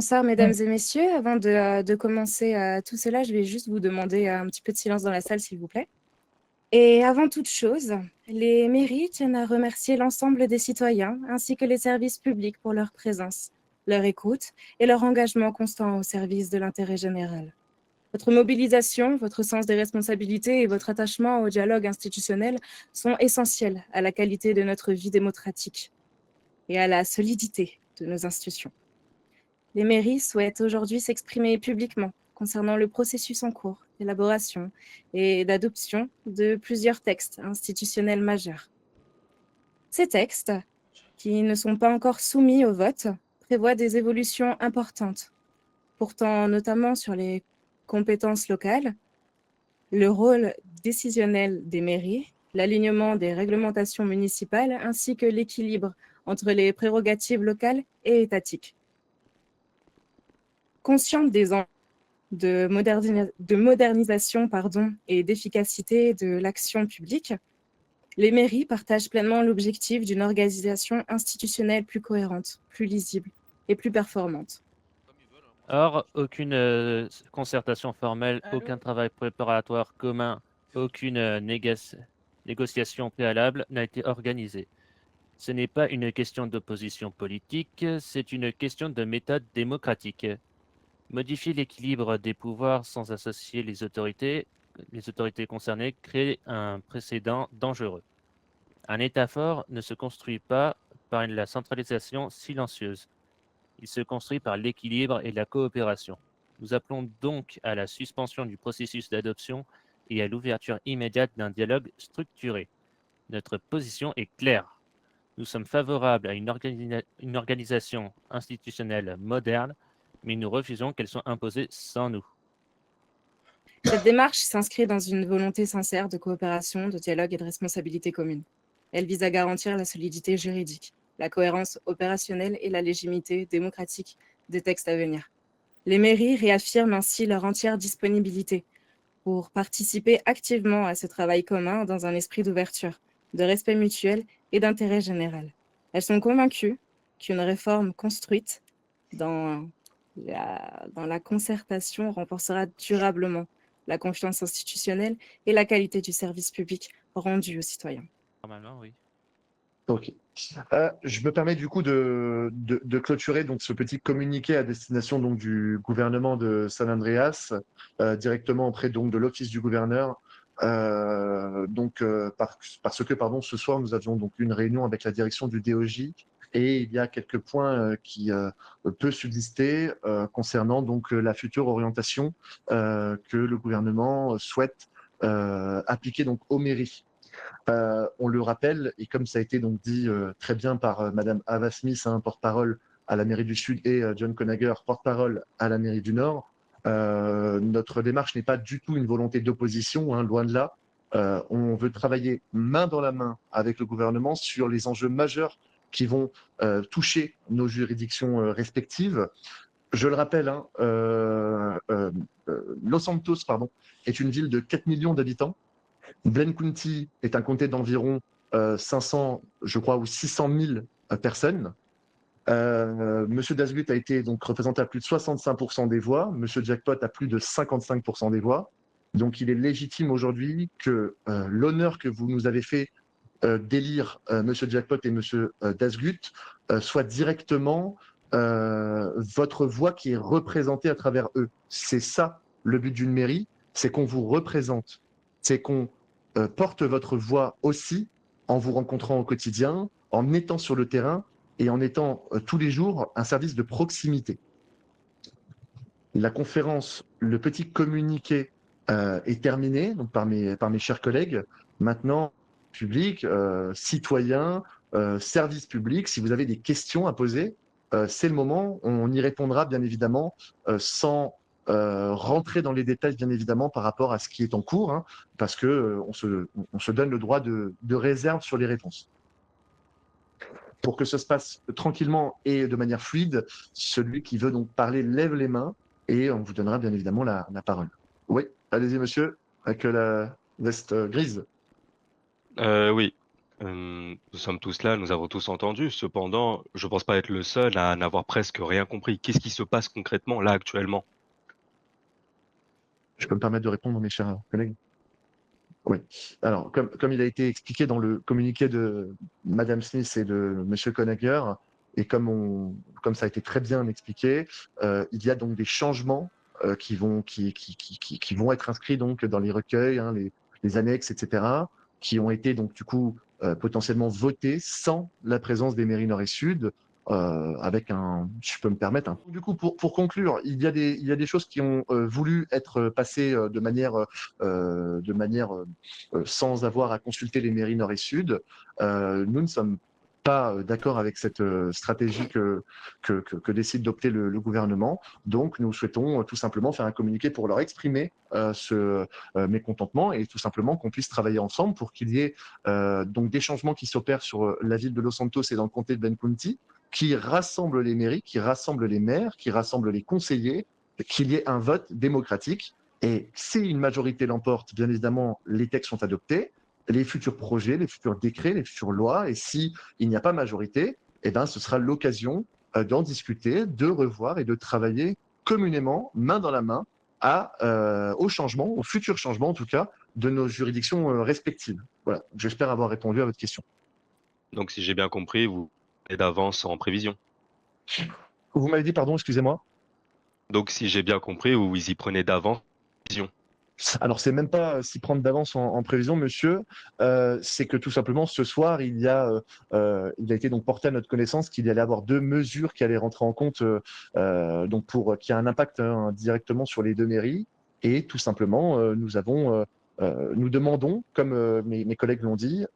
Bonsoir, mesdames et messieurs. Avant de commencer tout cela, je vais juste vous demander un petit peu de silence dans la salle, s'il vous plaît. Et avant toute chose, les mairies tiennent à remercier l'ensemble des citoyens ainsi que les services publics pour leur présence, leur écoute et leur engagement constant au service de l'intérêt général. Votre mobilisation, votre sens des responsabilités et votre attachement au dialogue institutionnel sont essentiels à la qualité de notre vie démocratique et à la solidité de nos institutions. Les mairies souhaitent aujourd'hui s'exprimer publiquement concernant le processus en cours d'élaboration et d'adoption de plusieurs textes institutionnels majeurs. Ces textes, qui ne sont pas encore soumis au vote, prévoient des évolutions importantes, portant notamment sur les compétences locales, le rôle décisionnel des mairies, l'alignement des réglementations municipales ainsi que l'équilibre entre les prérogatives locales et étatiques. Consciente des enjeux de modernisation et d'efficacité de l'action publique, les mairies partagent pleinement l'objectif d'une organisation institutionnelle plus cohérente, plus lisible et plus performante. Or, aucune concertation formelle, aucun travail préparatoire commun, aucune négociation préalable n'a été organisée. Ce n'est pas une question d'opposition politique, c'est une question de méthode démocratique. Modifier l'équilibre des pouvoirs sans associer les autorités concernées crée un précédent dangereux. Un État fort ne se construit pas par la centralisation silencieuse. Il se construit par l'équilibre et la coopération. Nous appelons donc à la suspension du processus d'adoption et à l'ouverture immédiate d'un dialogue structuré. Notre position est claire. Nous sommes favorables à une organisation institutionnelle moderne, mais nous refusons qu'elle soit imposée sans nous. Cette démarche s'inscrit dans une volonté sincère de coopération, de dialogue et de responsabilité commune. Elle vise à garantir la solidité juridique, la cohérence opérationnelle et la légitimité démocratique des textes à venir. Les mairies réaffirment ainsi leur entière disponibilité pour participer activement à ce travail commun dans un esprit d'ouverture, de respect mutuel et d'intérêt général. Elles sont convaincues qu'une réforme construite dans la concertation renforcera durablement la confiance institutionnelle et la qualité du service public rendu aux citoyens. Normalement, oui. Ok. Je me permets du coup de clôturer donc ce petit communiqué à destination donc du gouvernement de San Andreas, directement auprès donc de l'office du gouverneur. Parce que ce soir nous avions donc une réunion avec la direction du DOJ et il y a quelques points qui peuvent subsister concernant donc la future orientation que le gouvernement souhaite appliquer donc aux mairies. On le rappelle, et comme ça a été donc dit très bien par Madame Ava Smith, porte-parole à la mairie du Sud, et John Conager, porte-parole à la mairie du Nord, notre démarche n'est pas du tout une volonté d'opposition, loin de là. On veut travailler main dans la main avec le gouvernement sur les enjeux majeurs qui vont toucher nos juridictions respectives. Je le rappelle, Los Santos est une ville de 4 millions d'habitants. Glen County est un comté d'environ 500, je crois, ou 600 000 personnes. Monsieur Dasgut a été donc représenté à plus de 65% des voix. Monsieur Jackpot a plus de 55% des voix. Donc, il est légitime aujourd'hui que l'honneur que vous nous avez fait d'élire Monsieur Jackpot et Monsieur Dasgut soit directement votre voix qui est représentée à travers eux. C'est ça le but d'une mairie, c'est qu'on vous représente, c'est qu'on porte votre voix aussi en vous rencontrant au quotidien, en étant sur le terrain et en étant tous les jours un service de proximité. La conférence, le petit communiqué est terminé donc par mes chers collègues. Maintenant, public, citoyens, service public, si vous avez des questions à poser, c'est le moment. On y répondra bien évidemment sans rentrer dans les détails bien évidemment par rapport à ce qui est en cours, parce que on se donne le droit de réserve sur les réponses. Pour que ça se passe tranquillement et de manière fluide, celui qui veut donc parler lève les mains et on vous donnera bien évidemment la parole. Oui, allez-y monsieur, avec la veste grise. Oui. Nous sommes tous là, nous avons tous entendu. Cependant, je pense pas être le seul à n'avoir presque rien compris. Qu'est-ce qui se passe concrètement là actuellement? Je peux me permettre de répondre, mes chers collègues? Oui. Alors, comme il a été expliqué dans le communiqué de Madame Smith et de Monsieur Conager, et comme ça a été très bien expliqué, il y a donc des changements qui vont être inscrits donc dans les recueils, hein, les annexes, etc., qui ont été donc du coup potentiellement votés sans la présence des mairies Nord et Sud. Avec je peux me permettre. Du coup, pour conclure, il y a des choses qui ont voulu être passées de manière sans avoir à consulter les mairies Nord et Sud. Nous ne sommes pas d'accord avec cette stratégie que décide d'opter le gouvernement. Donc, nous souhaitons tout simplement faire un communiqué pour leur exprimer ce mécontentement et tout simplement qu'on puisse travailler ensemble pour qu'il y ait donc des changements qui s'opèrent sur la ville de Los Santos et dans le comté de Ben County, qui rassemble les mairies, qui rassemble les maires, qui rassemble les conseillers, qu'il y ait un vote démocratique. Et si une majorité l'emporte, bien évidemment, les textes sont adoptés, les futurs projets, les futurs décrets, les futures lois. Et s'il n'y a pas majorité, eh ben, ce sera l'occasion d'en discuter, de revoir et de travailler communément, main dans la main, au changement, au futur changement en tout cas, de nos juridictions respectives. Voilà, j'espère avoir répondu à votre question. Donc, si j'ai bien compris, vous êtes d'avance en prévision. Vous m'avez dit, pardon, excusez-moi. Donc, si j'ai bien compris, vous y prenez d'avance en prévision. Alors, c'est même pas s'y prendre d'avance en prévision, monsieur. C'est que tout simplement, ce soir, il a été donc porté à notre connaissance qu'il y allait avoir deux mesures qui allaient rentrer en compte, donc qui a un impact directement sur les deux mairies. Et tout simplement, nous demandons, comme mes collègues l'ont dit,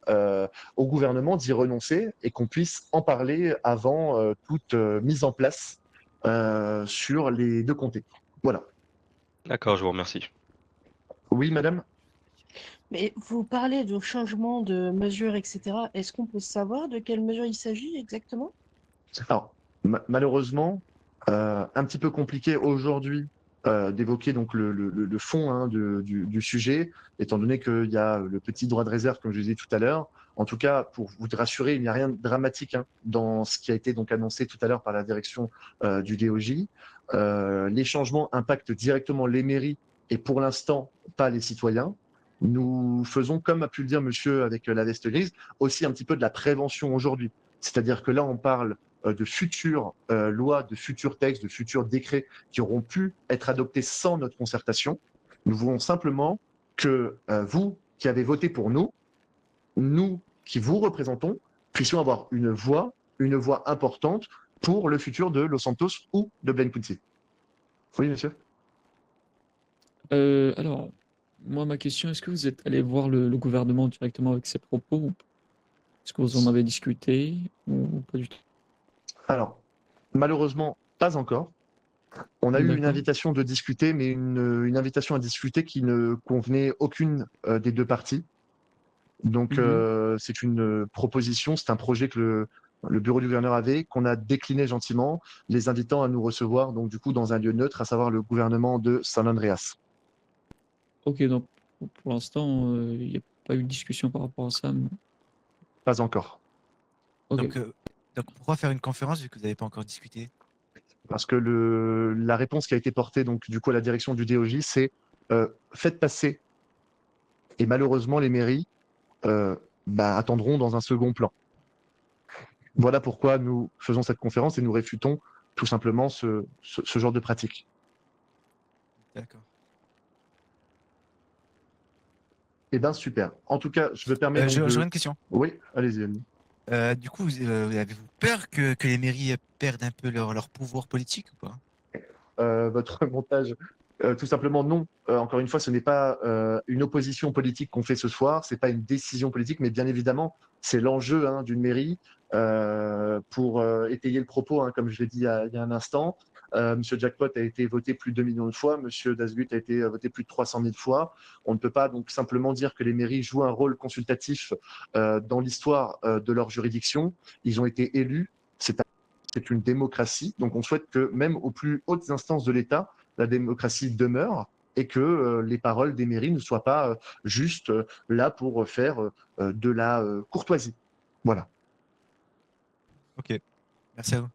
au gouvernement d'y renoncer et qu'on puisse en parler avant toute mise en place sur les deux comtés. Voilà. D'accord, je vous remercie. Oui, madame? Mais vous parlez de changement de mesures, etc. Est-ce qu'on peut savoir de quelles mesures il s'agit exactement? Alors, malheureusement, un petit peu compliqué aujourd'hui d'évoquer donc le fond hein, du sujet, étant donné qu'il y a le petit droit de réserve, comme je disais tout à l'heure. En tout cas, pour vous rassurer, il n'y a rien de dramatique hein, dans ce qui a été donc annoncé tout à l'heure par la direction du DOJ. Les changements impactent directement les mairies et pour l'instant pas les citoyens. Nous faisons, comme a pu le dire monsieur avec la veste grise, aussi un petit peu de la prévention aujourd'hui. C'est-à-dire que là, on parle de futures lois, de futurs textes, de futurs décrets qui auront pu être adoptés sans notre concertation. Nous voulons simplement que vous, qui avez voté pour nous, nous qui vous représentons, puissions avoir une voix importante pour le futur de Los Santos ou de Glen County. Oui, monsieur? Alors, moi, ma question, est-ce que vous êtes allé voir le gouvernement directement avec ces propos ou pas? Est-ce que vous en avez discuté ou pas du tout? Alors, malheureusement, pas encore. On a eu une D'accord. invitation de discuter, mais une invitation à discuter qui ne convenait aucune des deux parties. Donc, c'est une proposition, c'est un projet que le bureau du gouverneur avait, qu'on a décliné gentiment, les invitant à nous recevoir, donc du coup, dans un lieu neutre, à savoir le gouvernement de San Andreas. Ok, donc pour l'instant, il n'y a pas eu de discussion par rapport à ça. Pas encore. Ok. Donc pourquoi faire une conférence vu que vous n'avez pas encore discuté? Parce que la réponse qui a été portée, donc du coup, à la direction du DOJ, c'est faites passer. Et malheureusement, les mairies attendront dans un second plan. Voilà pourquoi nous faisons cette conférence et nous réfutons tout simplement ce genre de pratique. D'accord. Eh bien, super. En tout cas, je me permets J'aurais une question. Oui, allez-y. Du coup, avez-vous peur que les mairies perdent un peu leur pouvoir politique ou pas? Votre montage, tout simplement non. Encore une fois, ce n'est pas une opposition politique qu'on fait ce soir, ce n'est pas une décision politique, mais bien évidemment, c'est l'enjeu hein, d'une mairie. Pour étayer le propos, hein, comme je l'ai dit il y a un instant, Monsieur Jackpot a été voté plus de 2 millions de fois, Monsieur Dasgut a été voté plus de 300 000 fois. On ne peut pas donc simplement dire que les mairies jouent un rôle consultatif dans l'histoire de leur juridiction. Ils ont été élus. C'est une démocratie, donc on souhaite que même aux plus hautes instances de l'État, la démocratie demeure et que les paroles des mairies ne soient pas juste là pour faire de la courtoisie. Voilà. Ok, merci à vous.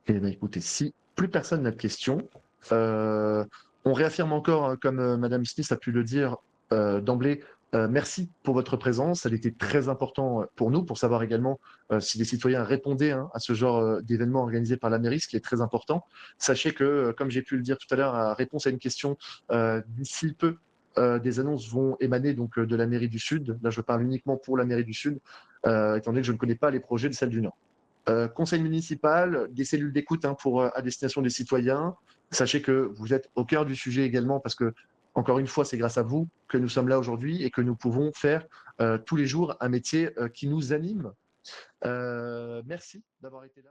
Eh bien, écoutez, si plus personne n'a de questions, on réaffirme encore, hein, comme Madame Smith a pu le dire d'emblée, merci pour votre présence. Elle était très importante pour nous, pour savoir également si les citoyens répondaient à ce genre d'événement organisé par la mairie, ce qui est très important. Sachez que, comme j'ai pu le dire tout à l'heure, à réponse à une question, d'ici peu, des annonces vont émaner donc de la mairie du Sud. Là, je parle uniquement pour la mairie du Sud, étant donné que je ne connais pas les projets de celle du Nord. Conseil municipal, des cellules d'écoute pour, à destination des citoyens. Sachez que vous êtes au cœur du sujet également parce que, encore une fois, c'est grâce à vous que nous sommes là aujourd'hui et que nous pouvons faire tous les jours un métier qui nous anime. Merci d'avoir été là.